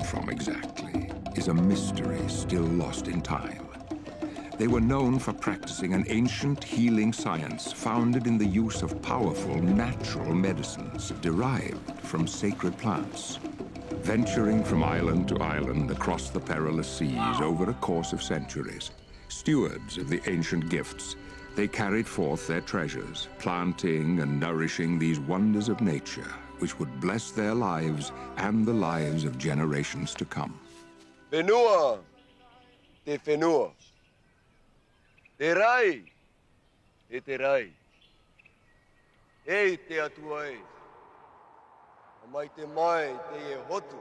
from exactly is a mystery still lost in time. They were known for practicing an ancient healing science founded in the use of powerful natural medicines derived from sacred plants. Venturing from island to island across the perilous seas over a course of centuries, stewards of the ancient gifts, they carried forth their treasures, planting and nourishing these wonders of nature, which would bless their lives and the lives of generations to come. Whenua, te whenua. Te rai, e te rai. E te atua e. A mai te mai te e hotu.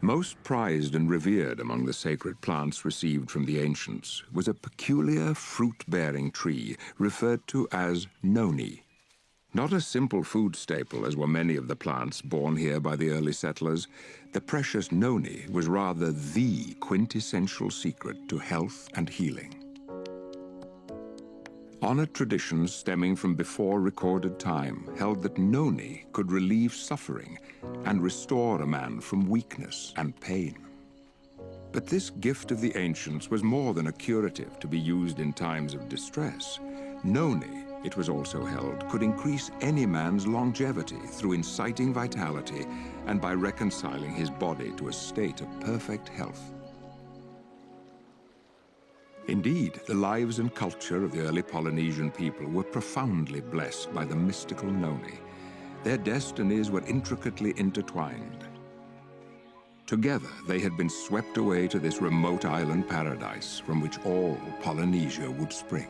Most prized and revered among the sacred plants received from the ancients was a peculiar fruit-bearing tree referred to as Noni. Not a simple food staple, as were many of the plants born here by the early settlers, the precious Noni was rather the quintessential secret to health and healing. Honored traditions stemming from before recorded time held that Noni could relieve suffering and restore a man from weakness and pain. But this gift of the ancients was more than a curative to be used in times of distress. Noni, it was also held, could increase any man's longevity through inciting vitality and by reconciling his body to a state of perfect health. Indeed, the lives and culture of the early Polynesian people were profoundly blessed by the mystical Noni. Their destinies were intricately intertwined. Together, they had been swept away to this remote island paradise from which all Polynesia would spring.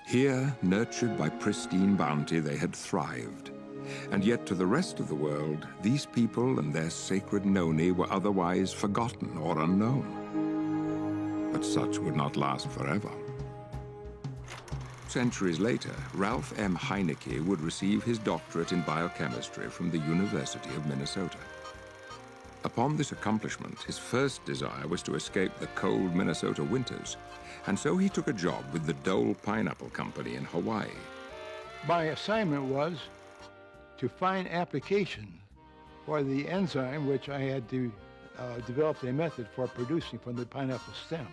Here, nurtured by pristine bounty, they had thrived. And yet to the rest of the world, these people and their sacred Noni were otherwise forgotten or unknown. But such would not last forever. Centuries later, Ralph M. Heinecke would receive his doctorate in biochemistry from the University of Minnesota. Upon this accomplishment, his first desire was to escape the cold Minnesota winters, and so he took a job with the Dole Pineapple Company in Hawaii. My assignment was to find application for the enzyme which I had to develop a method for producing from the pineapple stem.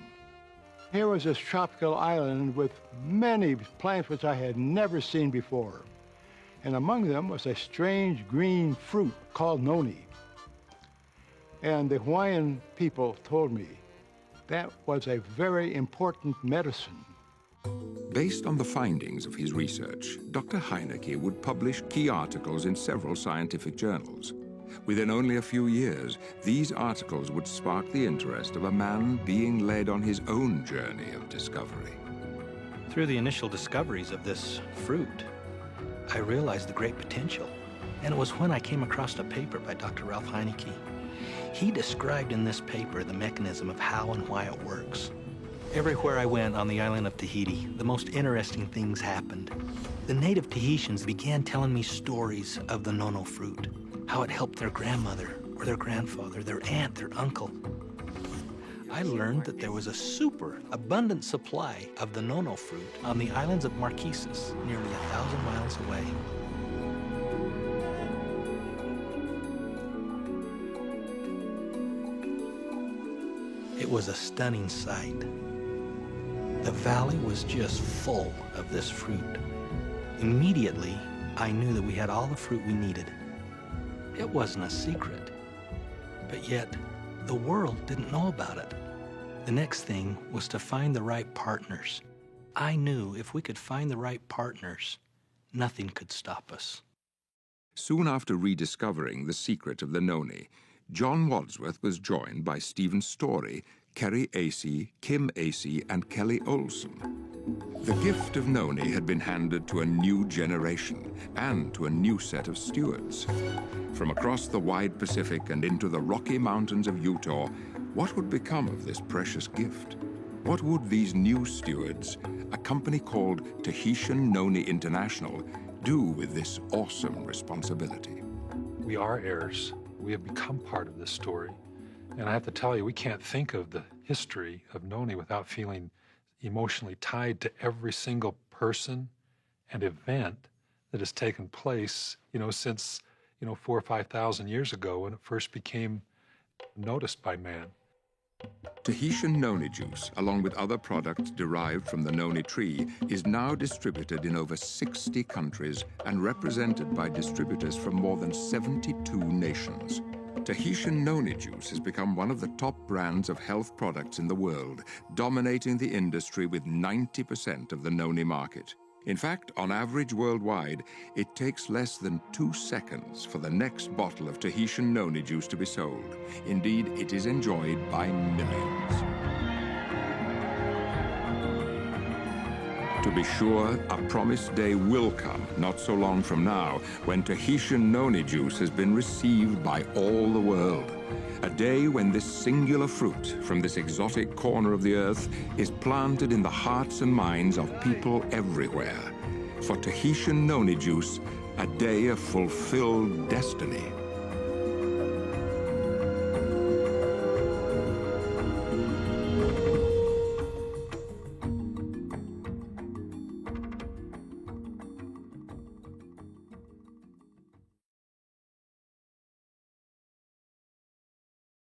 Here was this tropical island with many plants which I had never seen before. And among them was a strange green fruit called Noni. And the Hawaiian people told me that was a very important medicine. Based on the findings of his research, Dr. Heinecke would publish key articles in several scientific journals. Within only a few years, these articles would spark the interest of a man being led on his own journey of discovery. Through the initial discoveries of this fruit, I realized the great potential. And it was when I came across a paper by Dr. Ralph Heinecke. He described in this paper the mechanism of how and why it works. Everywhere I went on the island of Tahiti, the most interesting things happened. The native Tahitians began telling me stories of the nono fruit, how it helped their grandmother or their grandfather, their aunt, their uncle. I learned that there was a super abundant supply of the nono fruit on the islands of Marquesas, nearly 1,000 miles away. It was a stunning sight. The valley was just full of this fruit. Immediately, I knew that we had all the fruit we needed. It wasn't a secret, but yet the world didn't know about it. The next thing was to find the right partners. I knew if we could find the right partners, nothing could stop us. Soon after rediscovering the secret of the Noni, John Wadsworth was joined by Stephen Story, Kerry Acey, Kim Acey, and Kelly Olson. The gift of Noni had been handed to a new generation and to a new set of stewards. From across the wide Pacific and into the Rocky Mountains of Utah, what would become of this precious gift? What would these new stewards, a company called Tahitian Noni International, do with this awesome responsibility? We are heirs. We have become part of this story. And I have to tell you, we can't think of the history of Noni without feeling emotionally tied to every single person and event that has taken place, since, 4,000 or 5,000 years ago when it first became noticed by man. Tahitian noni juice, along with other products derived from the noni tree, is now distributed in over 60 countries and represented by distributors from more than 72 nations. Tahitian noni juice has become one of the top brands of health products in the world, dominating the industry with 90% of the noni market. In fact, on average worldwide, it takes less than 2 seconds for the next bottle of Tahitian noni juice to be sold. Indeed, it is enjoyed by millions. To be sure, a promised day will come, not so long from now, when Tahitian noni juice has been received by all the world. A day when this singular fruit from this exotic corner of the earth is planted in the hearts and minds of people everywhere. For Tahitian noni juice, a day of fulfilled destiny.